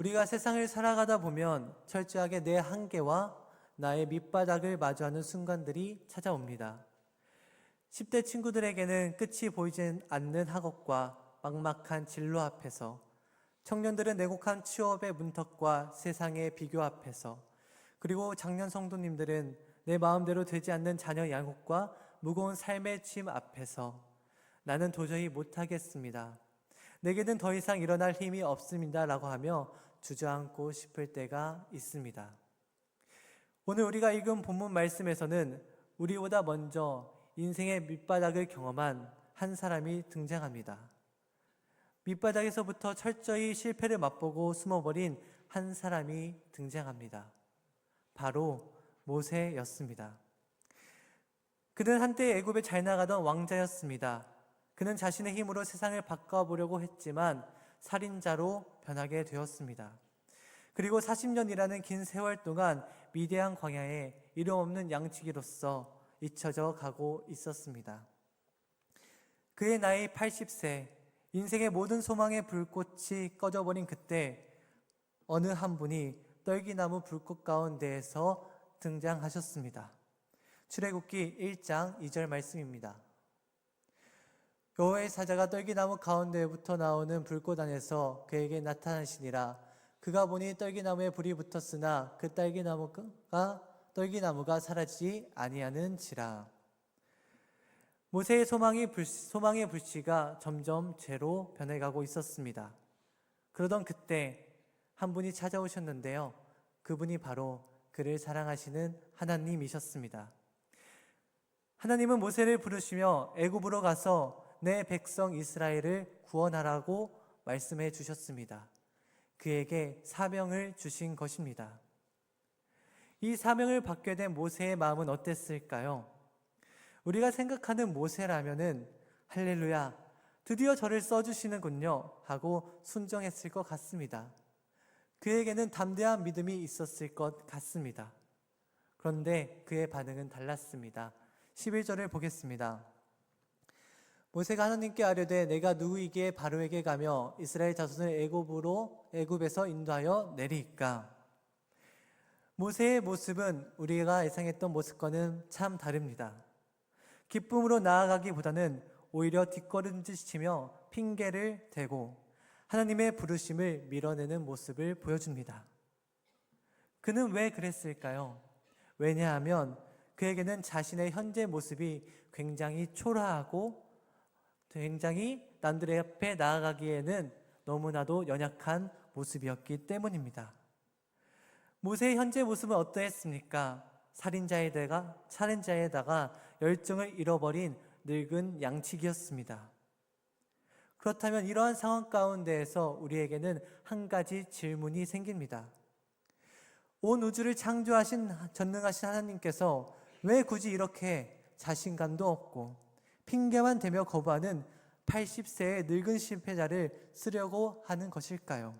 우리가 세상을 살아가다 보면 철저하게 내 한계와 나의 밑바닥을 마주하는 순간들이 찾아옵니다. 10대 친구들에게는 끝이 보이지 않는 학업과 막막한 진로 앞에서, 청년들은 냉혹한 취업의 문턱과 세상의 비교 앞에서, 그리고 장년 성도님들은 내 마음대로 되지 않는 자녀 양육과 무거운 삶의 짐 앞에서 나는 도저히 못하겠습니다, 내게는 더 이상 일어날 힘이 없습니다 라고 하며 주저앉고 싶을 때가 있습니다. 오늘 우리가 읽은 본문 말씀에서는 우리보다 먼저 인생의 밑바닥을 경험한 한 사람이 등장합니다. 밑바닥에서부터 철저히 실패를 맛보고 숨어버린 한 사람이 등장합니다. 바로 모세였습니다. 그는 한때 애굽에 잘 나가던 왕자였습니다. 그는 자신의 힘으로 세상을 바꿔보려고 했지만 살인자로 변하게 되었습니다. 그리고 40년이라는 긴 세월 동안 미디안 광야에 이름 없는 양치기로서 잊혀져 가고 있었습니다. 그의 나이 80세, 인생의 모든 소망의 불꽃이 꺼져버린 그때 어느 한 분이 떨기나무 불꽃 가운데에서 등장하셨습니다. 출애굽기 1장 2절 말씀입니다. 여호와의 사자가 떨기나무 가운데부터 나오는 불꽃 안에서 그에게 나타나시니라. 그가 보니 떨기나무에 불이 붙었으나 그 떨기나무가 사라지지 아니하는지라. 모세의 소망의 불씨가 점점 죄로 변해가고 있었습니다. 그러던 그때 한 분이 찾아오셨는데요. 그분이 바로 그를 사랑하시는 하나님이셨습니다. 하나님은 모세를 부르시며 애굽으로 가서 내 백성 이스라엘을 구원하라고 말씀해 주셨습니다. 그에게 사명을 주신 것입니다. 이 사명을 받게 된 모세의 마음은 어땠을까요? 우리가 생각하는 모세라면은 할렐루야, 드디어 저를 써주시는군요 하고 순종했을 것 같습니다. 그에게는 담대한 믿음이 있었을 것 같습니다. 그런데 그의 반응은 달랐습니다. 11절을 보겠습니다. 모세가 하나님께 아뢰되 내가 누구이기에 바로에게 가며 이스라엘 자손을 애굽에서 인도하여 내리이까. 모세의 모습은 우리가 예상했던 모습과는 참 다릅니다. 기쁨으로 나아가기보다는 오히려 뒷걸음질치며 핑계를 대고 하나님의 부르심을 밀어내는 모습을 보여줍니다. 그는 왜 그랬을까요? 왜냐하면 그에게는 자신의 현재 모습이 굉장히 초라하고 굉장히 남들의 앞에 나아가기에는 너무나도 연약한 모습이었기 때문입니다. 모세의 현재 모습은 어떠했습니까? 살인자에다가 열정을 잃어버린 늙은 양치기였습니다. 그렇다면 이러한 상황 가운데에서 우리에게는 한 가지 질문이 생깁니다. 온 우주를 창조하신 전능하신 하나님께서 왜 굳이 이렇게 자신감도 없고 핑계만 대며 거부하는 80세의 늙은 실패자를 쓰려고 하는 것일까요?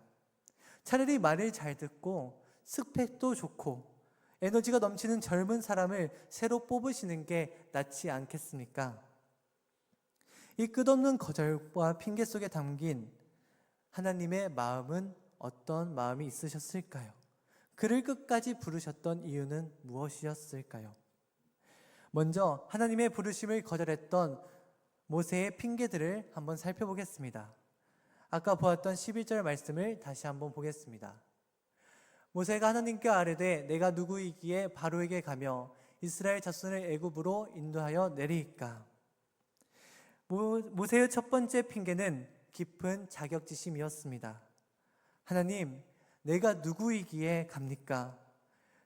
차라리 말을 잘 듣고 스펙도 좋고 에너지가 넘치는 젊은 사람을 새로 뽑으시는 게 낫지 않겠습니까? 이 끝없는 거절과 핑계 속에 담긴 하나님의 마음은 어떤 마음이 있으셨을까요? 그를 끝까지 부르셨던 이유는 무엇이었을까요? 먼저 하나님의 부르심을 거절했던 모세의 핑계들을 한번 살펴보겠습니다. 아까 보았던 11절 말씀을 다시 한번 보겠습니다. 모세가 하나님께 아뢰되 내가 누구이기에 바로에게 가며 이스라엘 자손을 애굽으로 인도하여 내리이까. 모세의 첫 번째 핑계는 깊은 자격지심이었습니다. 하나님, 내가 누구이기에 갑니까?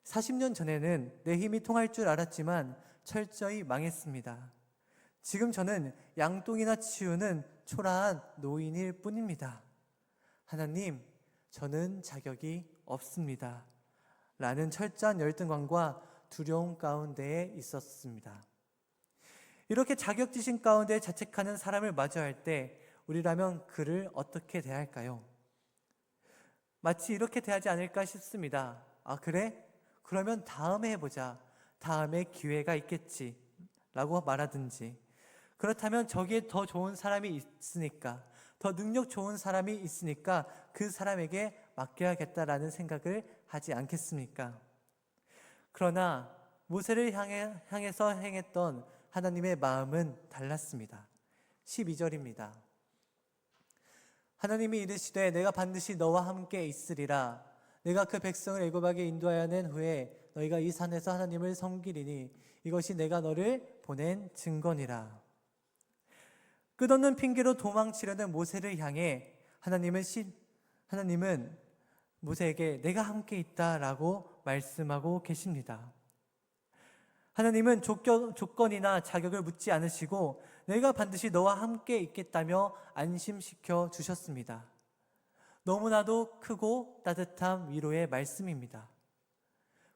40년 전에는 내 힘이 통할 줄 알았지만 철저히 망했습니다. 지금 저는 양똥이나 치우는 초라한 노인일 뿐입니다. 하나님, 저는 자격이 없습니다. 라는 철저한 열등감과 두려움 가운데에 있었습니다. 이렇게 자격지심 가운데 자책하는 사람을 마주할 때 우리라면 그를 어떻게 대할까요? 마치 이렇게 대하지 않을까 싶습니다. 아, 그래? 그러면 다음에 해보자. 다음에 기회가 있겠지. 라고 말하든지, 그렇다면 저기에 더 좋은 사람이 있으니까, 더 능력 좋은 사람이 있으니까 그 사람에게 맡겨야겠다라는 생각을 하지 않겠습니까? 그러나 모세를 향해서 행했던 하나님의 마음은 달랐습니다. 12절입니다. 하나님이 이르시되 내가 반드시 너와 함께 있으리라. 내가 그 백성을 애굽에게 인도하여 낸 후에 너희가 이 산에서 하나님을 섬기리니 이것이 내가 너를 보낸 증거니라. 끝없는 핑계로 도망치려는 모세를 향해 하나님은 모세에게 내가 함께 있다라고 말씀하고 계십니다. 하나님은 조건이나 자격을 묻지 않으시고 내가 반드시 너와 함께 있겠다며 안심시켜 주셨습니다. 너무나도 크고 따뜻한 위로의 말씀입니다.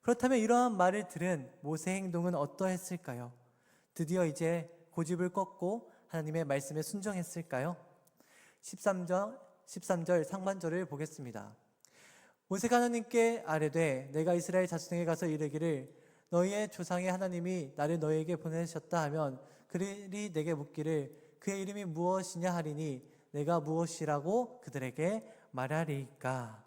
그렇다면 이러한 말을 들은 모세의 행동은 어떠했을까요? 드디어 이제 고집을 꺾고 하나님의 말씀에 순종했을까요? 13절 상반절을 보겠습니다. 모세가 하나님께 아뢰되 내가 이스라엘 자손에게 가서 이르기를 너희의 조상의 하나님이 나를 너희에게 보내셨다 하면 그들이 내게 묻기를 그의 이름이 무엇이냐 하리니 내가 무엇이라고 그들에게 말하리이까.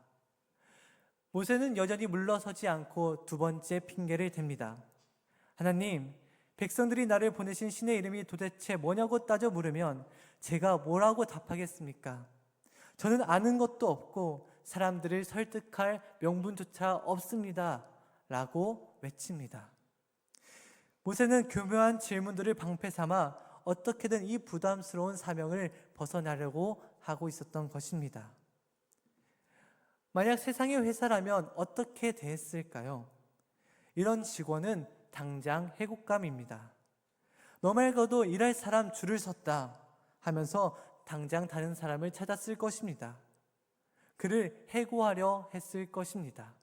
모세는 여전히 물러서지 않고 두 번째 핑계를 댑니다. 하나님, 백성들이 나를 보내신 신의 이름이 도대체 뭐냐고 따져 물으면 제가 뭐라고 답하겠습니까? 저는 아는 것도 없고 사람들을 설득할 명분조차 없습니다. 라고 외칩니다. 모세는 교묘한 질문들을 방패 삼아 어떻게든 이 부담스러운 사명을 벗어나려고 하고 있었던 것입니다. 만약 세상의 회사라면 어떻게 대했을까요? 이런 직원은 당장 해고감입니다. 너 말고도 일할 사람 줄을 섰다 하면서 당장 다른 사람을 찾았을 것입니다. 그를 해고하려 했을 것입니다.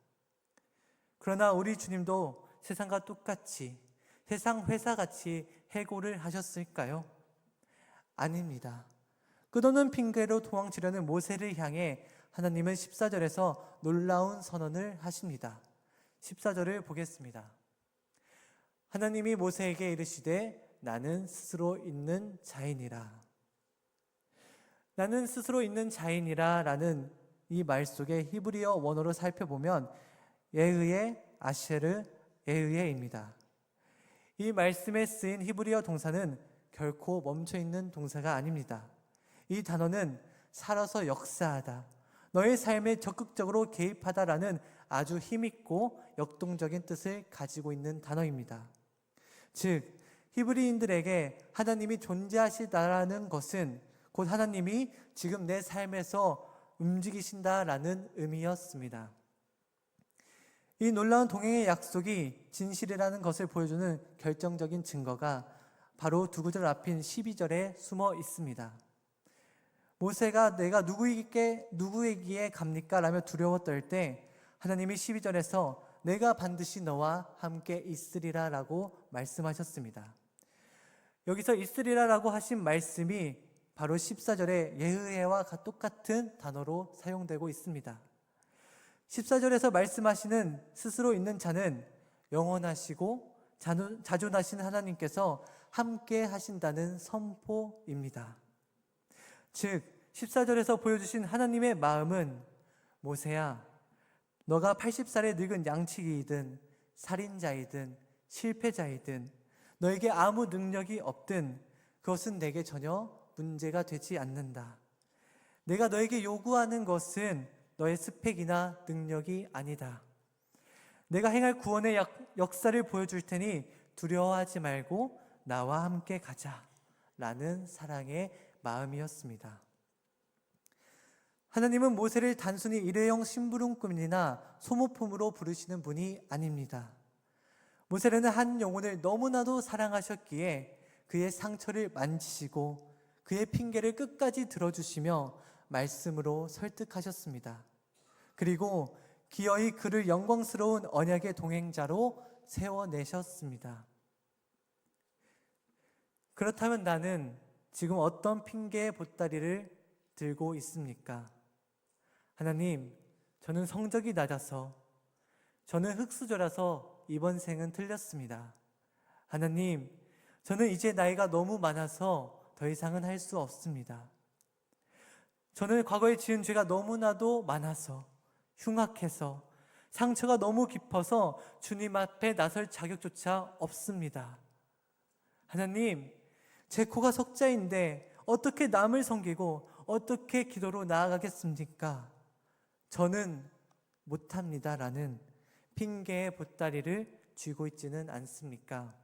그러나 우리 주님도 세상과 똑같이 세상 회사같이 해고를 하셨을까요? 아닙니다. 끝없는 핑계로 도망치려는 모세를 향해 하나님은 14절에서 놀라운 선언을 하십니다. 14절을 보겠습니다. 하나님이 모세에게 이르시되 나는 스스로 있는 자이니라. 나는 스스로 있는 자이니라 라는 이 말 속에 히브리어 원어로 살펴보면 예의의 아쉐르 예의에입니다. 이 말씀에 쓰인 히브리어 동사는 결코 멈춰있는 동사가 아닙니다. 이 단어는 살아서 역사하다, 너의 삶에 적극적으로 개입하다라는 아주 힘있고 역동적인 뜻을 가지고 있는 단어입니다. 즉, 히브리인들에게 하나님이 존재하시다라는 것은 곧 하나님이 지금 내 삶에서 움직이신다라는 의미였습니다. 이 놀라운 동행의 약속이 진실이라는 것을 보여주는 결정적인 증거가 바로 두 구절 앞인 12절에 숨어 있습니다. 모세가 내가 누구에게 갑니까? 라며 두려워 떨 때 하나님이 12절에서 내가 반드시 너와 함께 있으리라 라고 말씀하셨습니다. 여기서 있으리라 라고 하신 말씀이 바로 14절에 예의와 똑같은 단어로 사용되고 있습니다. 14절에서 말씀하시는 스스로 있는 자는 영원하시고 자존하신 하나님께서 함께 하신다는 선포입니다. 즉 14절에서 보여주신 하나님의 마음은 모세야, 너가 80살의 늙은 양치기이든 살인자이든 실패자이든 너에게 아무 능력이 없든 그것은 내게 전혀 문제가 되지 않는다. 내가 너에게 요구하는 것은 너의 스펙이나 능력이 아니다. 내가 행할 구원의 역사를 보여줄 테니 두려워하지 말고 나와 함께 가자 라는 사랑의 마음이었습니다. 하나님은 모세를 단순히 일회용 심부름꾼이나 소모품으로 부르시는 분이 아닙니다. 모세는 한 영혼을 너무나도 사랑하셨기에 그의 상처를 만지시고 그의 핑계를 끝까지 들어주시며 말씀으로 설득하셨습니다. 그리고 기어이 그를 영광스러운 언약의 동행자로 세워내셨습니다. 그렇다면 나는 지금 어떤 핑계의 보따리를 들고 있습니까? 하나님, 저는 성적이 낮아서, 저는 흙수저라서 이번 생은 틀렸습니다. 하나님, 저는 이제 나이가 너무 많아서 더 이상은 할 수 없습니다. 저는 과거에 지은 죄가 너무나도 많아서 흉악해서 상처가 너무 깊어서 주님 앞에 나설 자격조차 없습니다. 하나님, 제 코가 석자인데 어떻게 남을 섬기고 어떻게 기도로 나아가겠습니까? 저는 못합니다. 라는 핑계의 보따리를 쥐고 있지는 않습니까?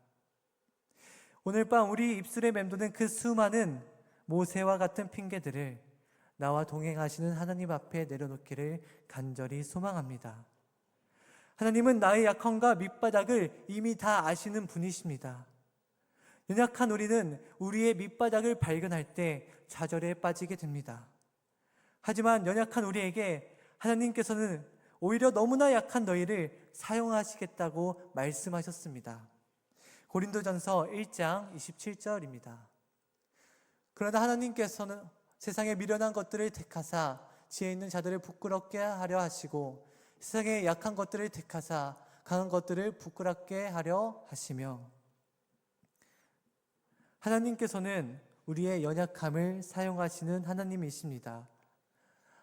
오늘 밤 우리 입술에 맴도는 그 수많은 모세와 같은 핑계들을 나와 동행하시는 하나님 앞에 내려놓기를 간절히 소망합니다. 하나님은 나의 약함과 밑바닥을 이미 다 아시는 분이십니다. 연약한 우리는 우리의 밑바닥을 발견할 때 좌절에 빠지게 됩니다. 하지만 연약한 우리에게 하나님께서는 오히려 너무나 약한 너희를 사용하시겠다고 말씀하셨습니다. 고린도전서 1장 27절입니다. 그러나 하나님께서는 세상의 미련한 것들을 택하사 지혜 있는 자들을 부끄럽게 하려 하시고 세상의 약한 것들을 택하사 강한 것들을 부끄럽게 하려 하시며, 하나님께서는 우리의 연약함을 사용하시는 하나님이십니다.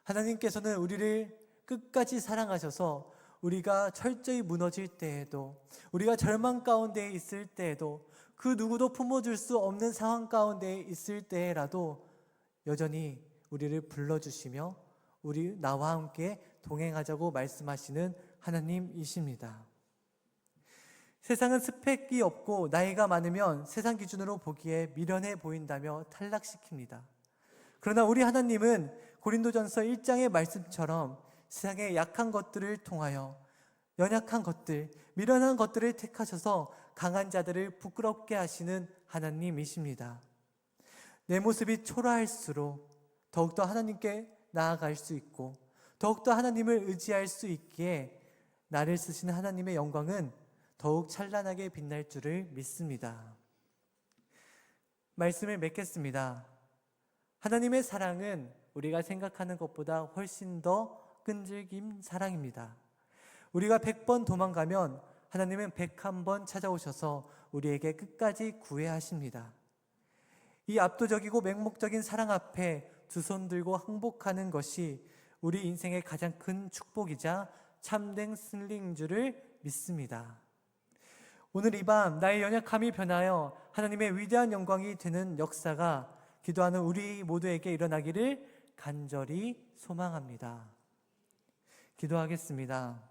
하나님께서는 우리를 끝까지 사랑하셔서 우리가 철저히 무너질 때에도, 우리가 절망 가운데 있을 때에도, 그 누구도 품어줄 수 없는 상황 가운데 있을 때라도 여전히 우리를 불러주시며 나와 함께 동행하자고 말씀하시는 하나님이십니다. 세상은 스펙이 없고 나이가 많으면 세상 기준으로 보기에 미련해 보인다며 탈락시킵니다. 그러나 우리 하나님은 고린도전서 1장의 말씀처럼 세상의 약한 것들을 통하여 연약한 것들, 미련한 것들을 택하셔서 강한 자들을 부끄럽게 하시는 하나님이십니다. 내 모습이 초라할수록 더욱더 하나님께 나아갈 수 있고 더욱더 하나님을 의지할 수 있기에 나를 쓰시는 하나님의 영광은 더욱 찬란하게 빛날 줄을 믿습니다. 말씀을 맺겠습니다. 하나님의 사랑은 우리가 생각하는 것보다 훨씬 더 끈질긴 사랑입니다. 우리가 100번 도망가면 하나님은 101번 찾아오셔서 우리에게 끝까지 구애하십니다. 이 압도적이고 맹목적인 사랑 앞에 두 손 들고 항복하는 것이 우리 인생의 가장 큰 축복이자 참된 승리인 줄을 믿습니다. 오늘 이 밤 나의 연약함이 변하여 하나님의 위대한 영광이 되는 역사가 기도하는 우리 모두에게 일어나기를 간절히 소망합니다. 기도하겠습니다.